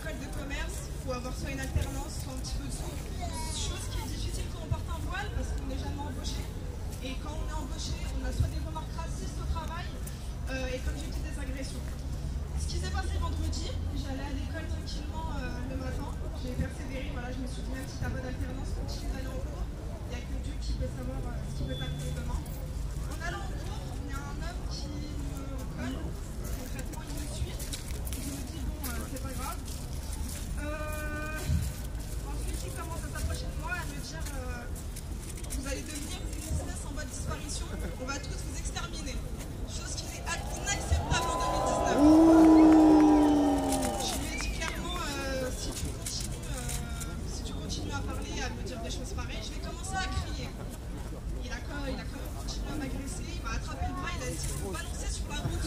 école de commerce, il faut avoir soit une alternance, soit un petit peu de sous. Chose qui est difficile quand on porte un voile parce qu'on n'est jamais embauché. Et quand on est embauché, on a soit des remarques racistes au travail et comme j'ai dit des agressions. Ce qui s'est passé vendredi, j'allais à l'école tranquillement le matin. J'ai persévéré, voilà, je me suis dit même si tu n'as pas d'alternance, continue d'aller en cours. Il n'y a que Dieu qui peut savoir ce qui peut t'arriver demain. En allant en cours, il y a un homme qui me colle. Concrètement, il me suit. Je me dis bon, c'est pas grave. Ensuite, il commence à s'approcher de moi et à me dire vous allez devenir une espèce en voie de disparition, on va tous vous exterminer. Chose qui est inacceptable en 2019. Je lui ai dit clairement si tu continues à parler, à me dire des choses pareilles, je vais commencer à crier. Il a quand même continué à m'agresser, il m'a attrapé le bras, il a essayé de me balancer sur la route.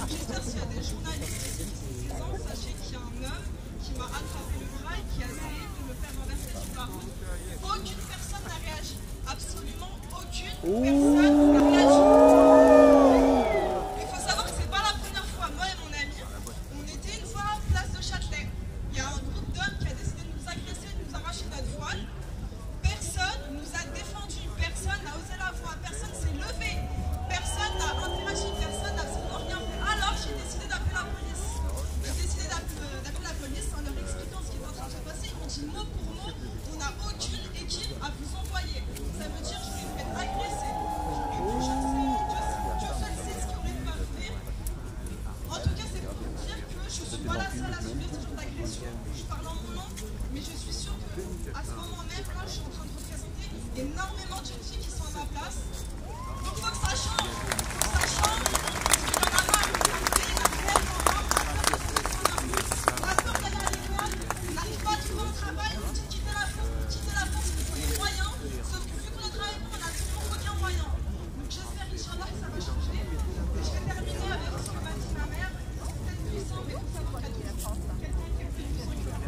J'espère s'il y a des journalistes ici qui sont présents, sachez qu'il y a un homme qui m'a attrapé le bras et qui a essayé de me faire renverser sur la route. Aucune personne n'a réagi. Absolument aucune personne n'a réagi. Il faut savoir que c'est pas la première fois. Moi et mon ami, on était une fois à place de Châtelet. Il y a un groupe d'hommes qui a décidé de nous agresser, de nous arracher notre voile. Personne nous a défendu, personne n'a osé la voix, personne s'est levé, personne n'a interagi, personne n'a absolument rien fait. Alors j'ai décidé d'appeler la police. J'ai décidé d'appeler la police en leur expliquant ce qui est en train de se passer. Ils m'ont dit mot pour mot, on n'a aucune équipe à vous envoyer. Ça veut dire que je vais me faire agresser. Dieu seul sait ce qui aurait pu arriver. En tout cas, c'est pour vous dire que je ne suis pas la seule à subir ce genre d'agression. Je parle en mon nom, mais je suis sûre qu'à ce moment même, là, je suis en train de représenter énormément de jeunes filles qui sont à ma place. Donc il faut que ça change. Il faut que ça change. Parce qu'il y en a marre. Il y en a réellement marre. On a peur d'aller à l'école. On n'arrive pas à trouver un travail. On dit de quitter la France. Pour quitter la France, il nous faut des moyens. Sauf que vu qu'on ne travaille pas, on n'a absolument aucun moyen. Donc j'espère, Inch'Allah, que ça va changer. Et je vais terminer avec ce que m'a dit ma mère. C'est peut-être puissant, mais il faut savoir qu'à 12 ans, quelqu'un qui est plus puissant que moi.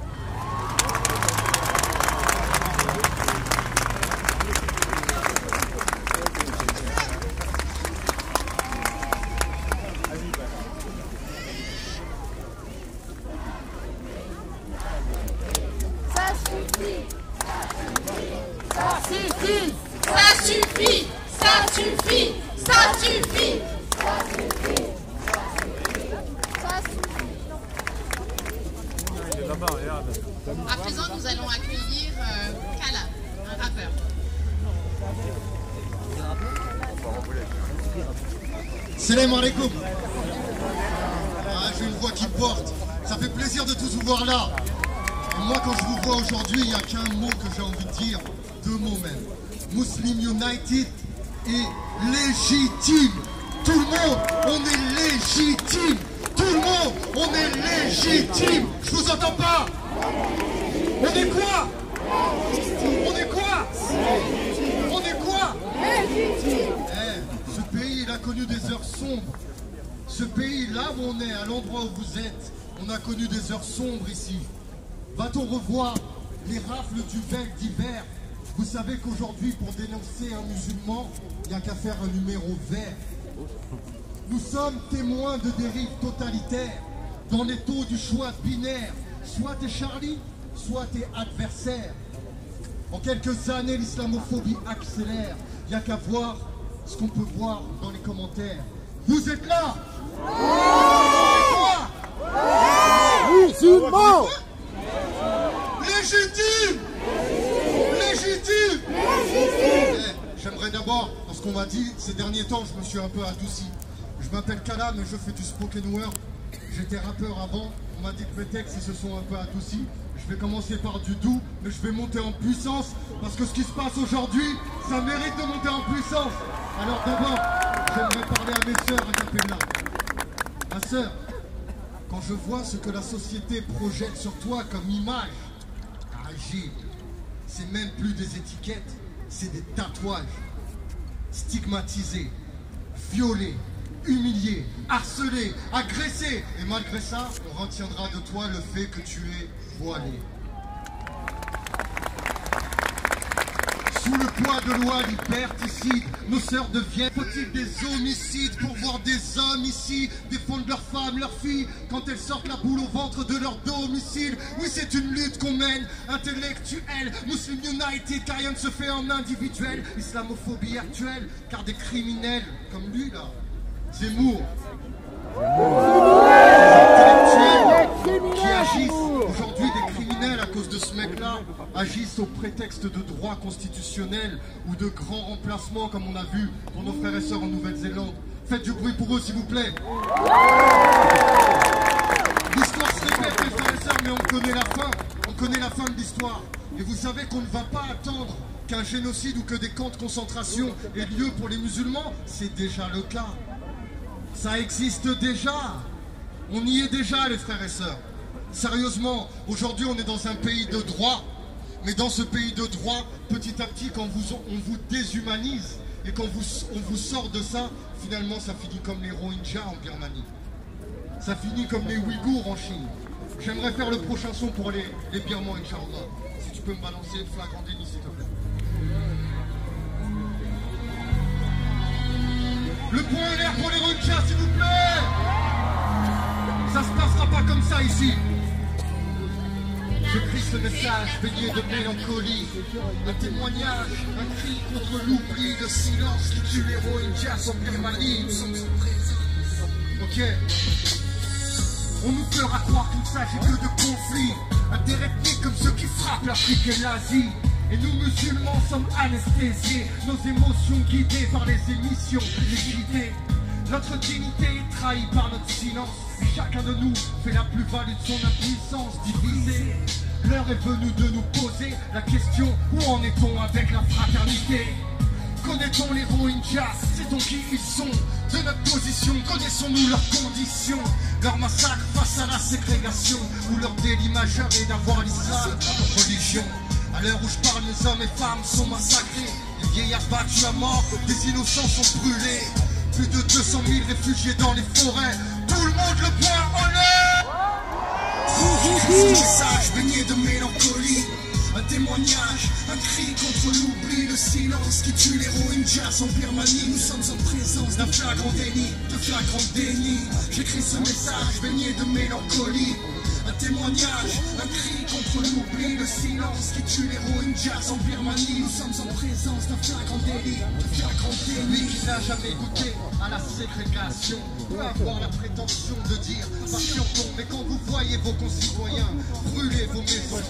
À présent, nous allons accueillir Kala, un rappeur. Salam alaikum. J'ai une voix qui porte. Ça fait plaisir de tous vous voir là. Et moi, quand je vous vois aujourd'hui, il n'y a qu'un mot que j'ai envie de dire. Deux mots même. Muslim United et légitime. Tout le monde, on est légitime. Tout le monde, on est légitime. Je vous entends pas. On est quoi? On est quoi? On est quoi? Ce pays, il a connu des heures sombres. Ce pays, là où on est, à l'endroit où vous êtes, on a connu des heures sombres ici. Va-t-on revoir les rafles du bec d'hiver? Vous savez qu'aujourd'hui, pour dénoncer un musulman, il n'y a qu'à faire un numéro vert. Nous sommes témoins de dérives totalitaires dans les taux du choix binaire. Soit t'es Charlie, soit t'es adversaire. En quelques années, l'islamophobie accélère. Il n'y a qu'à voir ce qu'on peut voir dans les commentaires. Vous êtes là? Quoi? Musulmans! Légitime! Légitime! J'aimerais d'abord, parce qu'on m'a dit, ces derniers temps, je me suis un peu adouci. Je m'appelle Kala, mais je fais du spoken word. J'étais rappeur avant. On m'a dit que mes textes ils se sont un peu adoucis. Je vais commencer par du doux, mais je vais monter en puissance. Parce que ce qui se passe aujourd'hui, ça mérite de monter en puissance. Alors d'abord, j'aimerais parler à mes sœurs à Capella. Ma sœur, quand je vois ce que la société projette sur toi comme image, agile, c'est même plus des étiquettes, c'est des tatouages. Stigmatisés, violés, humilié, harcelé, agressé. Et malgré ça, on retiendra de toi le fait que tu es voilé. Sous le poids de lois liberticides, nos sœurs deviennent. Faut-il des homicides pour voir des hommes ici défendre leurs femmes rament leurs filles quand elles sortent la boule au ventre de leur domicile. Oui, c'est une lutte qu'on mène, intellectuelle. Muslim United, car rien ne se fait en individuel. Islamophobie actuelle, car des criminels comme lui là, Zemmour, qui agissent aujourd'hui, des criminels à cause de ce mec-là, agissent au prétexte de droits constitutionnels ou de grands remplacements comme on a vu pour nos frères et sœurs en Nouvelle-Zélande. Faites du bruit pour eux s'il vous plaît. L'histoire se répète mes frères et sœurs, mais on connaît la fin. On connaît la fin de l'histoire. Et vous savez qu'on ne va pas attendre qu'un génocide ou que des camps de concentration aient lieu pour les musulmans. C'est déjà le cas. Ça existe déjà. On y est déjà les frères et sœurs. Sérieusement, aujourd'hui on est dans un pays de droit. Mais dans ce pays de droit, petit à petit, quand on vous déshumanise et quand on vous sort de ça, finalement ça finit comme les Rohingyas en Birmanie. Ça finit comme les Ouïghours en Chine. J'aimerais faire le prochain son pour les Birmans, Inch'Allah. Si tu peux me balancer le flagrant délit, s'il te plaît. Le point en l'air pour les Rohingyas, s'il vous plaît. Ça se passera pas comme ça ici. Je crie ce message baigné de mélancolie, un témoignage, un cri contre l'oubli, le silence qui tue les Rohingyas en Birmanie. Ok. On nous fera croire qu'il ne s'agit que de conflits interethniques comme ceux qui frappent l'Afrique et l'Asie. Et nous musulmans sommes anesthésiés, nos émotions guidées par les émissions liquidées. Notre dignité est trahie par notre silence. Et chacun de nous fait la plus-value de son impuissance divisée. L'heure est venue de nous poser la question: où en est-on avec la fraternité? Connaît-on les Rohingyas? Sait-on qui ils sont? De notre position, connaissons-nous leurs conditions? Leur massacre face à la ségrégation, ou leur délit majeur est d'avoir l'islam comme religion. À l'heure où je parle, les hommes et femmes sont massacrés, les vieillards battus à mort, des innocents sont brûlés. Plus de 200 000 réfugiés dans les forêts, tout le monde le point en l'air. Un message baigné de mélancolie, un témoignage, un cri contre l'oubli, le silence qui tue les Rohingyas en Birmanie. Nous sommes en présence d'un flagrant déni, de flagrant déni. J'écris ce message baigné de mélancolie, un témoignage, un cri contre l'oubli, le silence qui tue les Rohingyas en Birmanie. Nous sommes en présence d'un flagrant délit, de flagrant déni. Lui qui n'a jamais goûté à la ségrégation peut avoir la prétention de dire patientons, mais quand vous voyez vos concitoyens brûler vos maisons,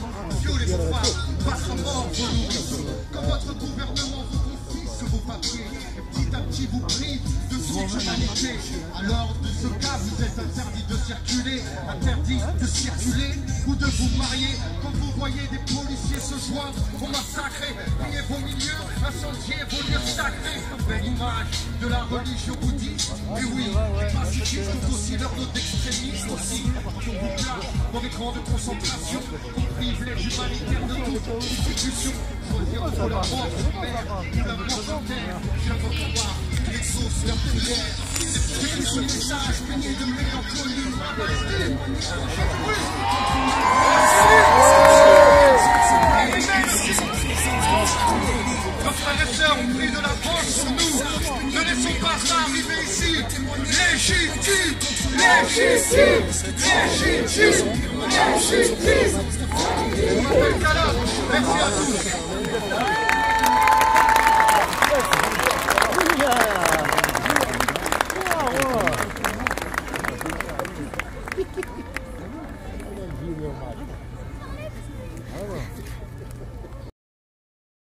violer vos femmes, battre à mort vos nourrissons, quand votre gouvernement vous confisque vos papiers et petit à petit vous prive de toute humanité, alors de ce cas vous êtes interdit de circuler, interdit de circuler ou de vous marier. Quand vous voyez des policiers se joindre au massacre, piller vos milieux, incendier vos lieux sacrés, belle image de la religion bouddhiste. Et oui, les pacifistes sont aussi leur lot d'extrémistes aussi, qui vous place dans des camps de concentration, qui privent les humanitaires de toute institution. Choisir entre la mort sur mer ou la mort sur terre, j'invoque voir qu'ils exaucent leur prière. J'écris ce message baigné de mélancolie. Nos frères et sœurs ont pris de l'avance sur nous. Ne laissons pas ça arriver ici. Légitime, légitime, légitime, légitime. On m'appelle Kala. Merci à tous.